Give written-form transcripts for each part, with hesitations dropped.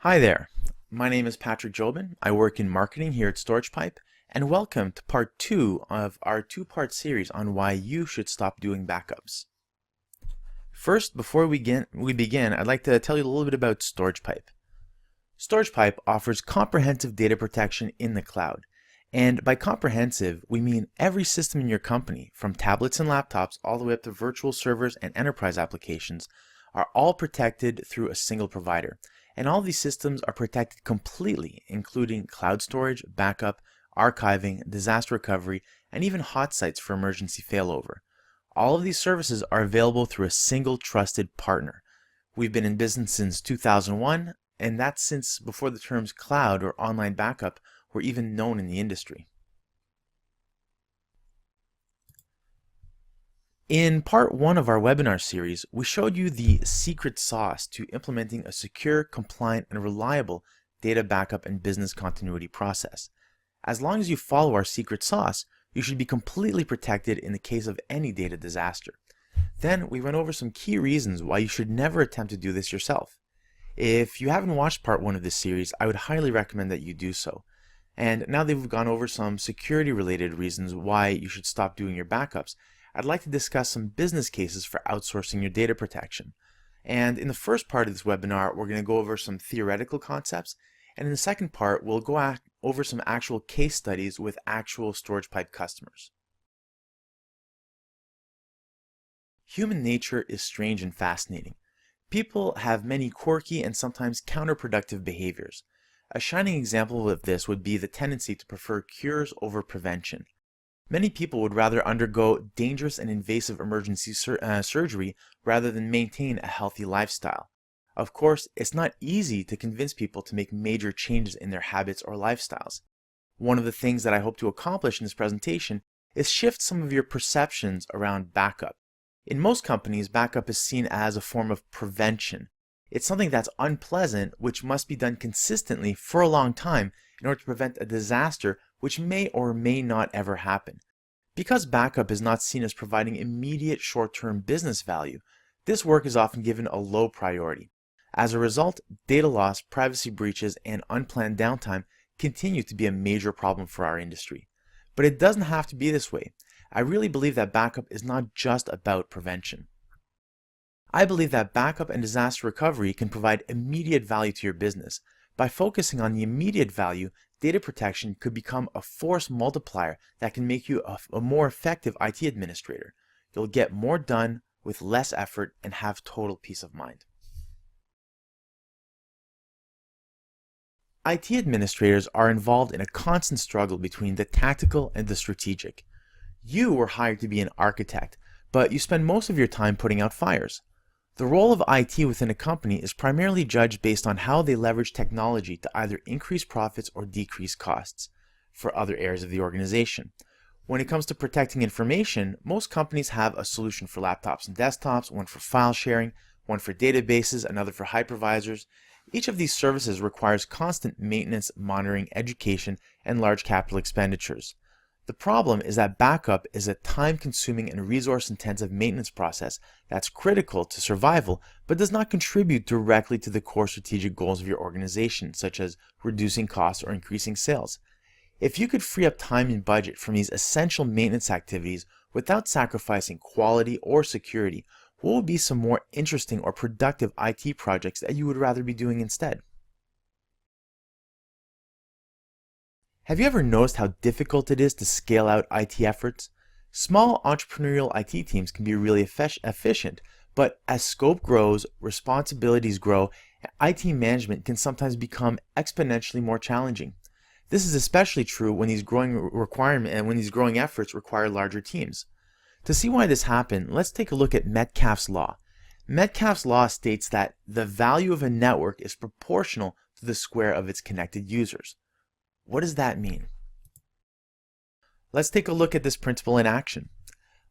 Hi there, my name is Patrick Jobin. I work in marketing here at StoragePipe, and welcome to part 2 of our two-part series on why you should stop doing backups. First, before we begin, I'd like to tell you a little bit about StoragePipe. StoragePipe offers comprehensive data protection in the cloud. And by comprehensive, we mean every system in your company, from tablets and laptops all the way up to virtual servers and enterprise applications, are all protected through a single provider. And all of these systems are protected completely, including cloud storage, backup, archiving, disaster recovery, and even hot sites for emergency failover. All of these services are available through a single trusted partner. We've been in business since 2001, and that's since before the terms cloud or online backup were even known in the industry. In part 1 of our webinar series, we showed you the secret sauce to implementing a secure, compliant, and reliable data backup and business continuity process. As long as you follow our secret sauce, you should be completely protected in the case of any data disaster. Then we went over some key reasons why you should never attempt to do this yourself. If you haven't watched part 1 of this series, I would highly recommend that you do so. And now that we've gone over some security related reasons why you should stop doing your backups, I'd like to discuss some business cases for outsourcing your data protection. And in the first part of this webinar, we're going to go over some theoretical concepts. And in the second part, we'll go over some actual case studies with actual StoragePipe customers. Human nature is strange and fascinating. People have many quirky and sometimes counterproductive behaviors. A shining example of this would be the tendency to prefer cures over prevention. Many people would rather undergo dangerous and invasive emergency surgery rather than maintain a healthy lifestyle. Of course, it's not easy to convince people to make major changes in their habits or lifestyles. One of the things that I hope to accomplish in this presentation is shift some of your perceptions around backup. In most companies, backup is seen as a form of prevention. It's something that's unpleasant, which must be done consistently for a long time in order to prevent a disaster which may or may not ever happen. Because backup is not seen as providing immediate short-term business value, this work is often given a low priority. As a result, data loss, privacy breaches, and unplanned downtime continue to be a major problem for our industry. But it doesn't have to be this way. I really believe that backup is not just about prevention. I believe that backup and disaster recovery can provide immediate value to your business. By focusing on the immediate value, data protection could become a force multiplier that can make you a more effective IT administrator. You'll get more done with less effort and have total peace of mind. IT administrators are involved in a constant struggle between the tactical and the strategic. You were hired to be an architect, but you spend most of your time putting out fires. The role of IT within a company is primarily judged based on how they leverage technology to either increase profits or decrease costs for other areas of the organization. When it comes to protecting information, most companies have a solution for laptops and desktops, one for file sharing, one for databases, another for hypervisors. Each of these services requires constant maintenance, monitoring, education, and large capital expenditures. The problem is that backup is a time-consuming and resource-intensive maintenance process that's critical to survival, but does not contribute directly to the core strategic goals of your organization, such as reducing costs or increasing sales. If you could free up time and budget from these essential maintenance activities without sacrificing quality or security, what would be some more interesting or productive IT projects that you would rather be doing instead? Have you ever noticed how difficult it is to scale out IT efforts? Small entrepreneurial IT teams can be really efficient, but as scope grows, responsibilities grow, IT management can sometimes become exponentially more challenging. This is especially true when these growing efforts require larger teams. To see why this happened, let's take a look at Metcalfe's law. Metcalfe's law states that the value of a network is proportional to the square of its connected users. What does that mean? Let's take a look at this principle in action.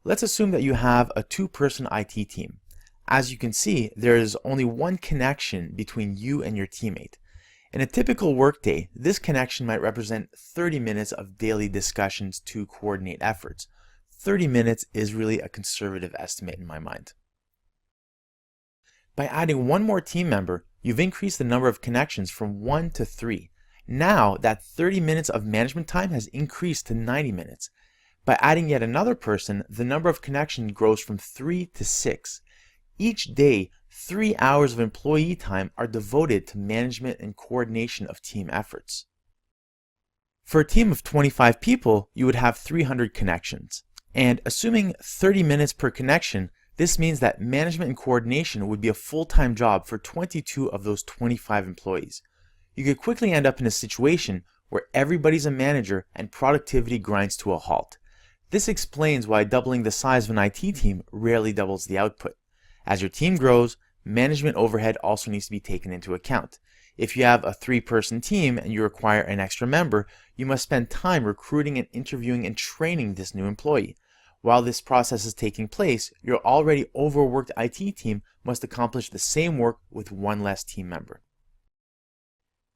Let's assume that you have a two-person IT team. As you can see, there is only one connection between you and your teammate. In a typical workday, this connection might represent 30 minutes of daily discussions to coordinate efforts. 30 minutes is really a conservative estimate in my mind. By adding one more team member, You've increased the number of connections from 1 to 3. Now that 30 minutes of management time has increased to 90 minutes. By adding yet another person, the number of connections grows from 3 to 6. Each day, 3 hours of employee time are devoted to management and coordination of team efforts. For a team of 25 people, you would have 300 connections. And assuming 30 minutes per connection, this means that management and coordination would be a full-time job for 22 of those 25 employees. You could quickly end up in a situation where everybody's a manager and productivity grinds to a halt. This explains why doubling the size of an IT team rarely doubles the output. As your team grows, management overhead also needs to be taken into account. If you have a 3-person team and you require an extra member, you must spend time recruiting and interviewing and training this new employee. While this process is taking place, your already overworked IT team must accomplish the same work with one less team member.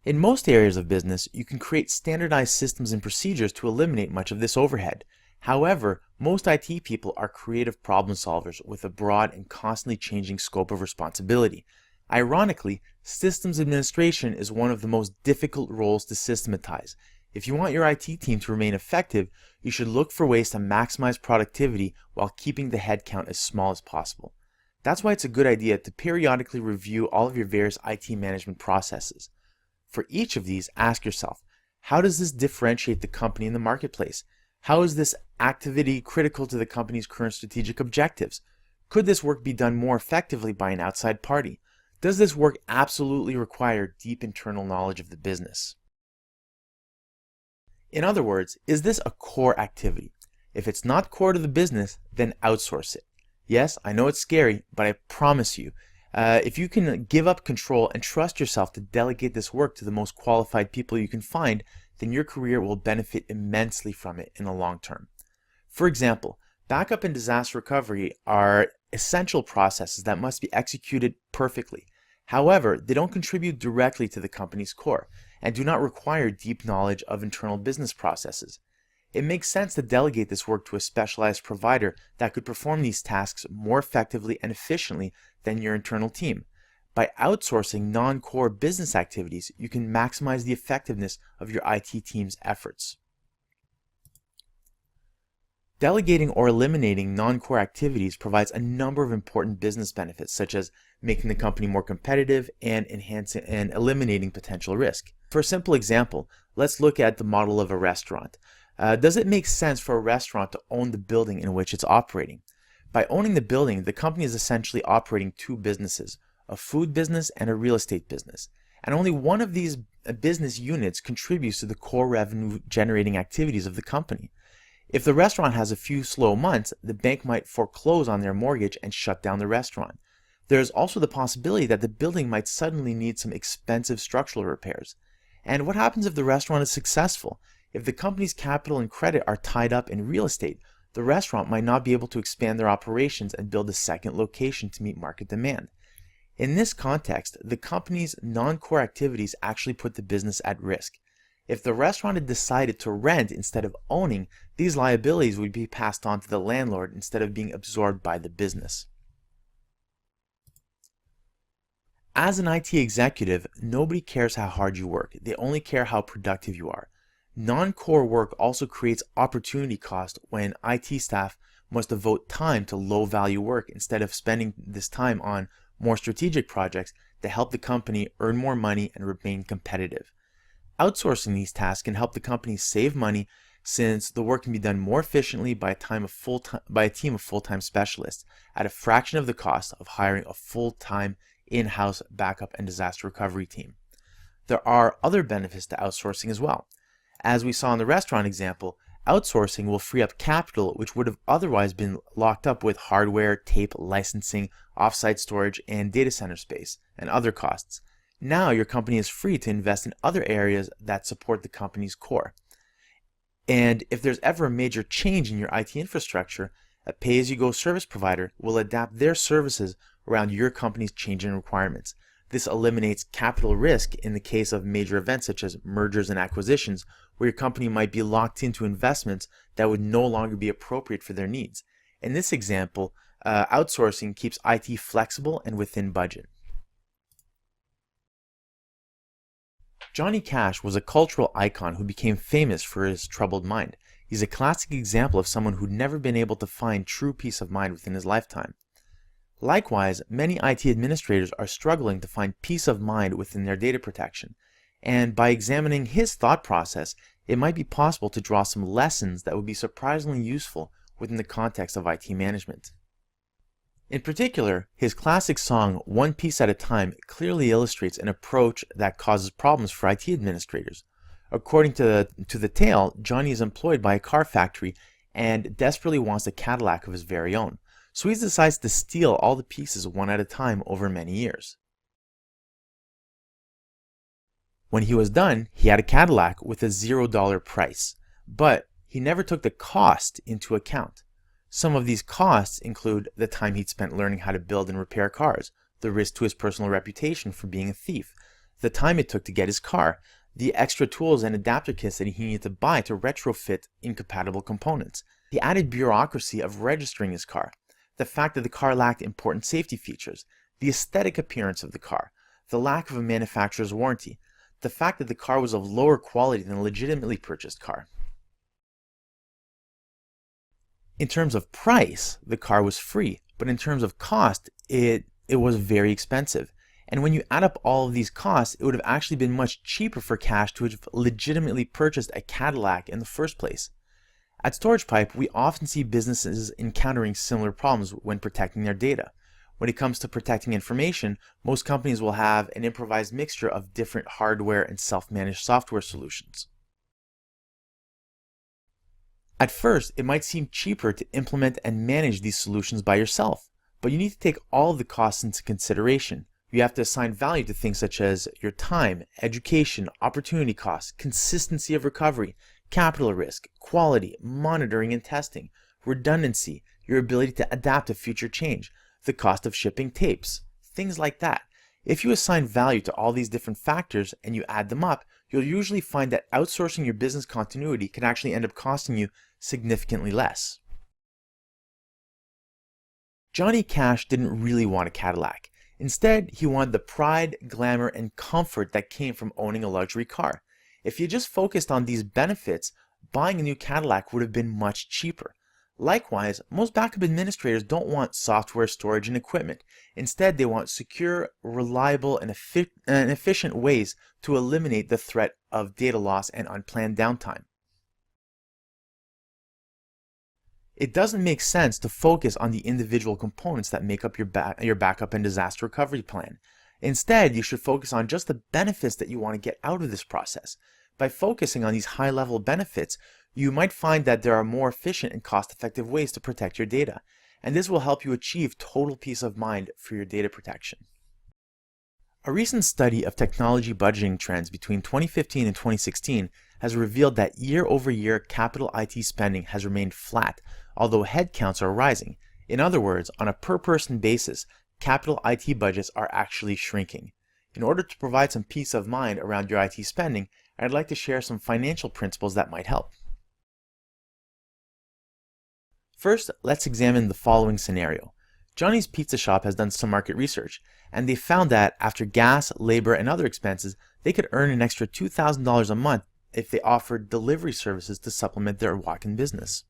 In most areas of business, you can create standardized systems and procedures to eliminate much of this overhead. However, most IT people are creative problem solvers with a broad and constantly changing scope of responsibility. Ironically, systems administration is one of the most difficult roles to systematize. If you want your IT team to remain effective, you should look for ways to maximize productivity while keeping the headcount as small as possible. That's why it's a good idea to periodically review all of your various IT management processes. For each of these, ask yourself, how does this differentiate the company in the marketplace? How is this activity critical to the company's current strategic objectives? Could this work be done more effectively by an outside party? Does this work absolutely require deep internal knowledge of the business? In other words, is this a core activity? If it's not core to the business, then outsource it. Yes, I know it's scary, but I promise you, if you can give up control and trust yourself to delegate this work to the most qualified people you can find, then your career will benefit immensely from it in the long term. For example, backup and disaster recovery are essential processes that must be executed perfectly. However, they don't contribute directly to the company's core and do not require deep knowledge of internal business processes. It makes sense to delegate this work to a specialized provider that could perform these tasks more effectively and efficiently than your internal team. By outsourcing non-core business activities, you can maximize the effectiveness of your IT team's efforts. Delegating or eliminating non-core activities provides a number of important business benefits, such as making the company more competitive and enhancing and eliminating potential risk. For a simple example, let's look at the model of a restaurant. Does it make sense for a restaurant to own the building in which it's operating? By owning the building, the company is essentially operating 2 businesses, a food business and a real estate business. And only one of these business units contributes to the core revenue generating activities of the company. If the restaurant has a few slow months, the bank might foreclose on their mortgage and shut down the restaurant. There is also the possibility that the building might suddenly need some expensive structural repairs. And what happens if the restaurant is successful? If the company's capital and credit are tied up in real estate, the restaurant might not be able to expand their operations and build a second location to meet market demand. In this context, the company's non-core activities actually put the business at risk. If the restaurant had decided to rent instead of owning, these liabilities would be passed on to the landlord instead of being absorbed by the business. As an IT executive, nobody cares how hard you work. They only care how productive you are. Non-core work also creates opportunity cost when IT staff must devote time to low-value work instead of spending this time on more strategic projects to help the company earn more money and remain competitive. Outsourcing these tasks can help the company save money since the work can be done more efficiently by a team of full-time specialists at a fraction of the cost of hiring a full-time in-house backup and disaster recovery team. There are other benefits to outsourcing as well. As we saw in the restaurant example, outsourcing will free up capital which would have otherwise been locked up with hardware, tape, licensing, offsite storage, and data center space, and other costs. Now your company is free to invest in other areas that support the company's core. And if there's ever a major change in your IT infrastructure, a pay-as-you-go service provider will adapt their services around your company's changing requirements. This eliminates capital risk in the case of major events such as mergers and acquisitions, where your company might be locked into investments that would no longer be appropriate for their needs. In this example, outsourcing keeps IT flexible and within budget. Johnny Cash was a cultural icon who became famous for his troubled mind. He's a classic example of someone who'd never been able to find true peace of mind within his lifetime. Likewise, many IT administrators are struggling to find peace of mind within their data protection. And by examining his thought process, it might be possible to draw some lessons that would be surprisingly useful within the context of IT management. In particular, his classic song, One Piece at a Time, clearly illustrates an approach that causes problems for IT administrators. According to the tale, Johnny is employed by a car factory and desperately wants a Cadillac of his very own. So he decides to steal all the pieces one at a time over many years. When he was done, he had a Cadillac with a $0 price, but he never took the cost into account. Some of these costs include the time he'd spent learning how to build and repair cars, the risk to his personal reputation for being a thief, the time it took to get his car, the extra tools and adapter kits that he needed to buy to retrofit incompatible components, the added bureaucracy of registering his car, the fact that the car lacked important safety features, the aesthetic appearance of the car, the lack of a manufacturer's warranty, the fact that the car was of lower quality than a legitimately purchased car. In terms of price, the car was free, but in terms of cost, it was very expensive. And when you add up all of these costs, it would have actually been much cheaper for Cash to have legitimately purchased a Cadillac in the first place. At StoragePipe, we often see businesses encountering similar problems when protecting their data. When it comes to protecting information, most companies will have an improvised mixture of different hardware and self-managed software solutions. At first, it might seem cheaper to implement and manage these solutions by yourself, but you need to take all of the costs into consideration. You have to assign value to things such as your time, education, opportunity costs, consistency of recovery, capital risk, quality, monitoring and testing, redundancy, your ability to adapt to future change, the cost of shipping tapes, things like that. If you assign value to all these different factors and you add them up, you'll usually find that outsourcing your business continuity can actually end up costing you significantly less. Johnny Cash didn't really want a Cadillac. Instead, he wanted the pride, glamour, and comfort that came from owning a luxury car. If you just focused on these benefits, buying a new Cadillac would have been much cheaper. Likewise, most backup administrators don't want software, storage, and equipment. Instead, they want secure, reliable, and efficient ways to eliminate the threat of data loss and unplanned downtime. It doesn't make sense to focus on the individual components that make up your backup and disaster recovery plan. Instead, you should focus on just the benefits that you want to get out of this process. By focusing on these high-level benefits, you might find that there are more efficient and cost-effective ways to protect your data, and this will help you achieve total peace of mind for your data protection. A recent study of technology budgeting trends between 2015 and 2016 has revealed that year-over-year capital IT spending has remained flat, although headcounts are rising. In other words, on a per-person basis, capital IT budgets are actually shrinking. In order to provide some peace of mind around your IT spending, I'd like to share some financial principles that might help. First, let's examine the following scenario. Johnny's Pizza Shop has done some market research, and they found that after gas, labor, and other expenses, they could earn an extra $2,000 a month if they offered delivery services to supplement their walk-in business.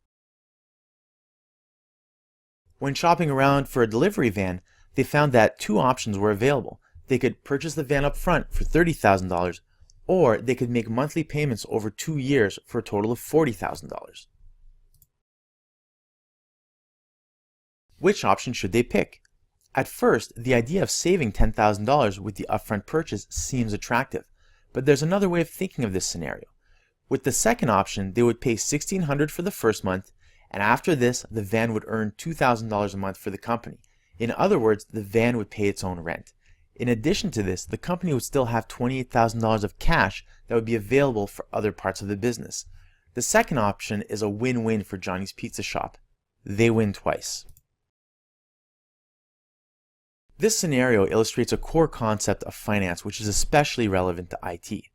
When shopping around for a delivery van, they found that two options were available. They could purchase the van up front for $30,000, or they could make monthly payments over 2 years for a total of $40,000. Which option should they pick? At first, the idea of saving $10,000 with the upfront purchase seems attractive, but there's another way of thinking of this scenario. With the second option, they would pay $1,600 for the first month, and after this, the van would earn $2,000 a month for the company. In other words, the van would pay its own rent. In addition to this, the company would still have $28,000 of cash that would be available for other parts of the business. The second option is a win-win for Johnny's Pizza Shop. They win twice. This scenario illustrates a core concept of finance which is especially relevant to IT.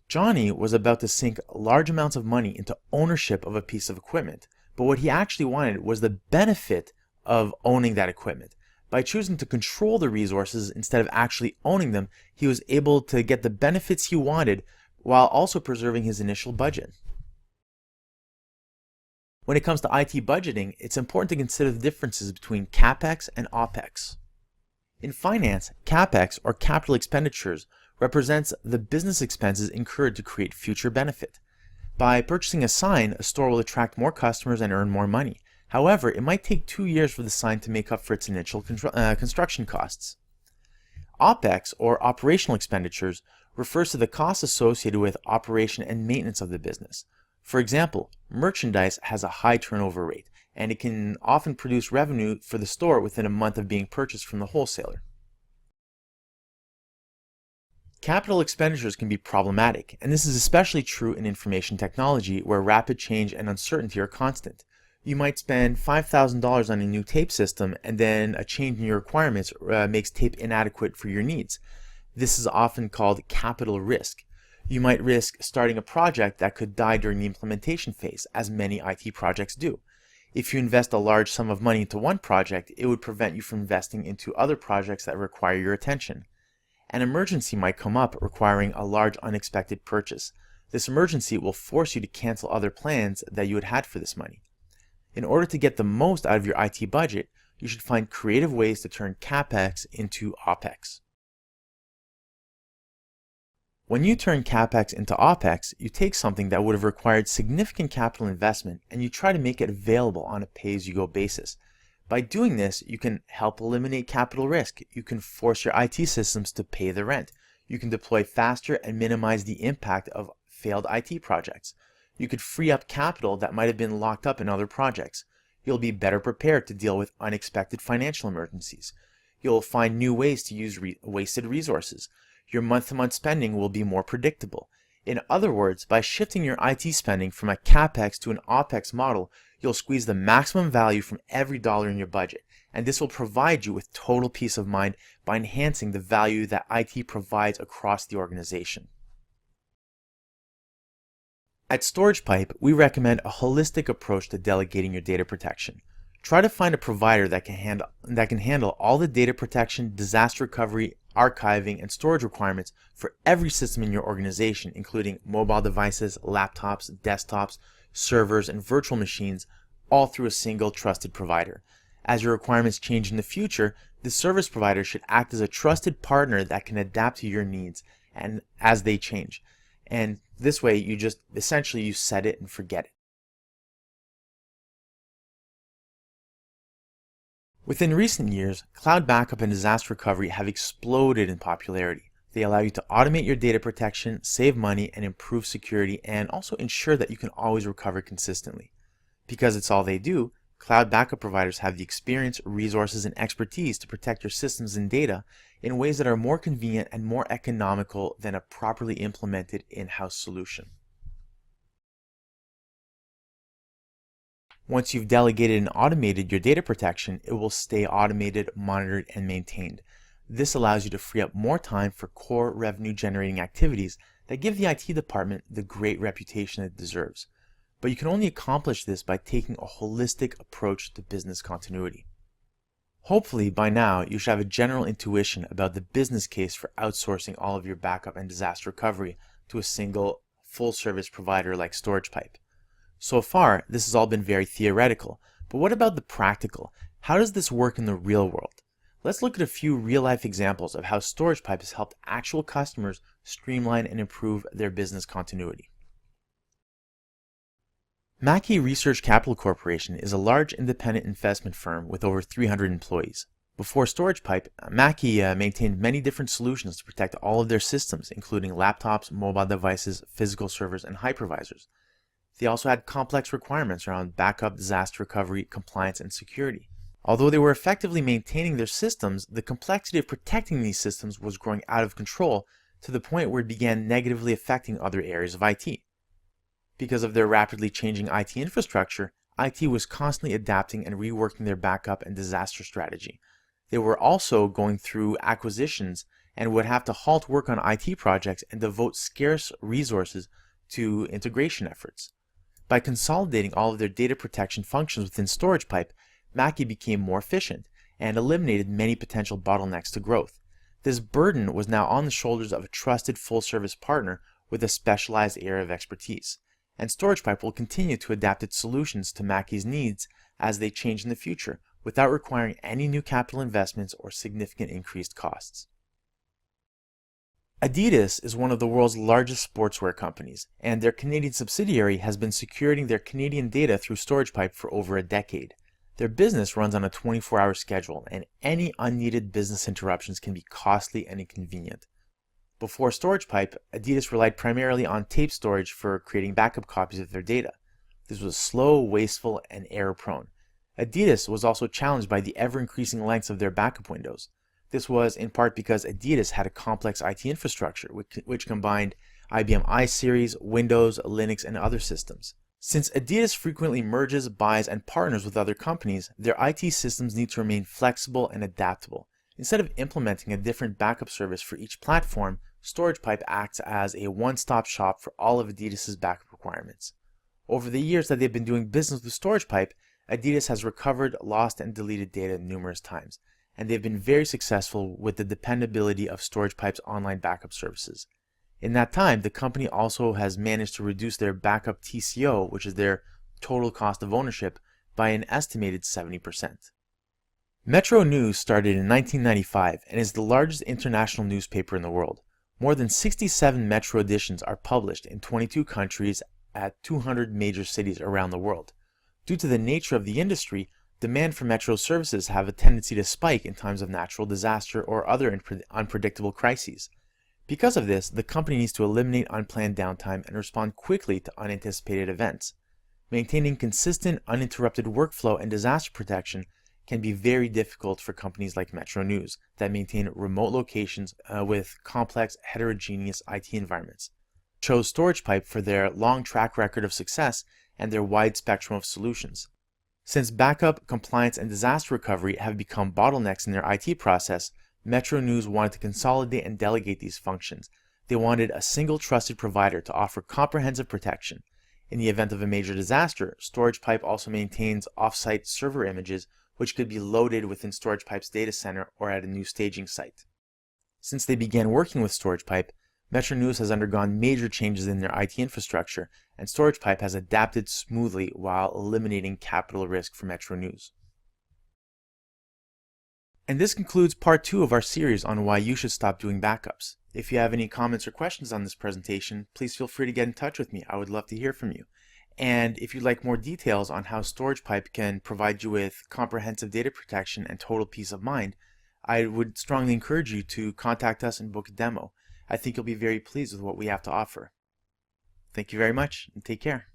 Johnny was about to sink large amounts of money into ownership of a piece of equipment, but what he actually wanted was the benefit of owning that equipment. By choosing to control the resources instead of actually owning them, he was able to get the benefits he wanted while also preserving his initial budget. When it comes to IT budgeting, it's important to consider the differences between Capex and Opex. In finance, Capex, or capital expenditures, represents the business expenses incurred to create future benefit. By purchasing a sign, a store will attract more customers and earn more money. However, it might take 2 years for the sign to make up for its initial construction costs. Opex, or operational expenditures, refers to the costs associated with operation and maintenance of the business. For example, merchandise has a high turnover rate, and it can often produce revenue for the store within a month of being purchased from the wholesaler. Capital expenditures can be problematic, and this is especially true in information technology where rapid change and uncertainty are constant. You might spend $5,000 on a new tape system, and then a change in your requirements makes tape inadequate for your needs. This is often called capital risk. You might risk starting a project that could die during the implementation phase, as many IT projects do. If you invest a large sum of money into one project, it would prevent you from investing into other projects that require your attention. An emergency might come up requiring a large unexpected purchase. This emergency will force you to cancel other plans that you had had for this money. In order to get the most out of your IT budget, you should find creative ways to turn CapEx into OpEx. When you turn CapEx into OpEx, you take something that would have required significant capital investment and you try to make it available on a pay-as-you-go basis. By doing this, you can help eliminate capital risk. You can force your IT systems to pay the rent. You can deploy faster and minimize the impact of failed IT projects. You could free up capital that might have been locked up in other projects. You'll be better prepared to deal with unexpected financial emergencies. You'll find new ways to use wasted resources. Your month-to-month spending will be more predictable. In other words, by shifting your IT spending from a CapEx to an OpEx model, you'll squeeze the maximum value from every dollar in your budget, and this will provide you with total peace of mind by enhancing the value that IT provides across the organization. At StoragePipe, we recommend a holistic approach to delegating your data protection. Try to find a provider that can handle all the data protection, disaster recovery, archiving, and storage requirements for every system in your organization, including mobile devices, laptops, desktops, servers, and virtual machines, all through a single trusted provider. As your requirements change in the future, the service provider should act as a trusted partner that can adapt to your needs and as they change. And this way, you just essentially set it and forget it. Within recent years, cloud backup and disaster recovery have exploded in popularity. They allow you to automate your data protection, save money, and improve security, and also ensure that you can always recover consistently. Because it's all they do, cloud backup providers have the experience, resources, and expertise to protect your systems and data in ways that are more convenient and more economical than a properly implemented in-house solution. Once you've delegated and automated your data protection, it will stay automated, monitored, and maintained. This allows you to free up more time for core revenue-generating activities that give the IT department the great reputation it deserves. But you can only accomplish this by taking a holistic approach to business continuity. Hopefully, by now, you should have a general intuition about the business case for outsourcing all of your backup and disaster recovery to a single, full-service provider like StoragePipe. So far, this has all been very theoretical, but what about the practical? How does this work in the real world? Let's look at a few real-life examples of how StoragePipe has helped actual customers streamline and improve their business continuity. Mackey Research Capital Corporation is a large independent investment firm with over 300 employees. Before StoragePipe, Mackey maintained many different solutions to protect all of their systems, including laptops, mobile devices, physical servers, and hypervisors. They also had complex requirements around backup, disaster recovery, compliance, and security. Although they were effectively maintaining their systems, the complexity of protecting these systems was growing out of control to the point where it began negatively affecting other areas of IT. Because of their rapidly changing IT infrastructure, IT was constantly adapting and reworking their backup and disaster strategy. They were also going through acquisitions and would have to halt work on IT projects and devote scarce resources to integration efforts. By consolidating all of their data protection functions within StoragePipe, Mackey became more efficient and eliminated many potential bottlenecks to growth. This burden was now on the shoulders of a trusted full-service partner with a specialized area of expertise, and StoragePipe will continue to adapt its solutions to Mackey's needs as they change in the future, without requiring any new capital investments or significant increased costs. Adidas is one of the world's largest sportswear companies, and their Canadian subsidiary has been securing their Canadian data through StoragePipe for over a decade. Their business runs on a 24-hour schedule, and any unneeded business interruptions can be costly and inconvenient. Before StoragePipe, Adidas relied primarily on tape storage for creating backup copies of their data. This was slow, wasteful, and error-prone. Adidas was also challenged by the ever-increasing lengths of their backup windows. This was in part because Adidas had a complex IT infrastructure, which combined IBM iSeries, Windows, Linux, and other systems. Since Adidas frequently merges, buys, and partners with other companies, their IT systems need to remain flexible and adaptable. Instead of implementing a different backup service for each platform, StoragePipe acts as a one-stop shop for all of Adidas's backup requirements. Over the years that they've been doing business with StoragePipe, Adidas has recovered, lost, and deleted data numerous times, and they've been very successful with the dependability of StoragePipe's online backup services. In that time, the company also has managed to reduce their backup TCO, which is their total cost of ownership, by an estimated 70%. Metro News started in 1995 and is the largest international newspaper in the world. More than 67 Metro editions are published in 22 countries at 200 major cities around the world. Due to the nature of the industry, demand for Metro services have a tendency to spike in times of natural disaster or other unpredictable crises. Because of this, the company needs to eliminate unplanned downtime and respond quickly to unanticipated events. Maintaining consistent, uninterrupted workflow and disaster protection can be very difficult for companies like Metro News that maintain remote locations with complex, heterogeneous IT environments. Chose StoragePipe for their long track record of success and their wide spectrum of solutions. Since backup, compliance, and disaster recovery have become bottlenecks in their IT process, Metro News wanted to consolidate and delegate these functions. They wanted a single trusted provider to offer comprehensive protection. In the event of a major disaster, StoragePipe also maintains off-site server images which could be loaded within StoragePipe's data center or at a new staging site. Since they began working with StoragePipe, Metro News has undergone major changes in their IT infrastructure, and StoragePipe has adapted smoothly while eliminating capital risk for Metro News. And this concludes part 2 of our series on why you should stop doing backups. If you have any comments or questions on this presentation, please feel free to get in touch with me. I would love to hear from you. And if you'd like more details on how StoragePipe can provide you with comprehensive data protection and total peace of mind, I would strongly encourage you to contact us and book a demo. I think you'll be very pleased with what we have to offer. Thank you very much, and take care.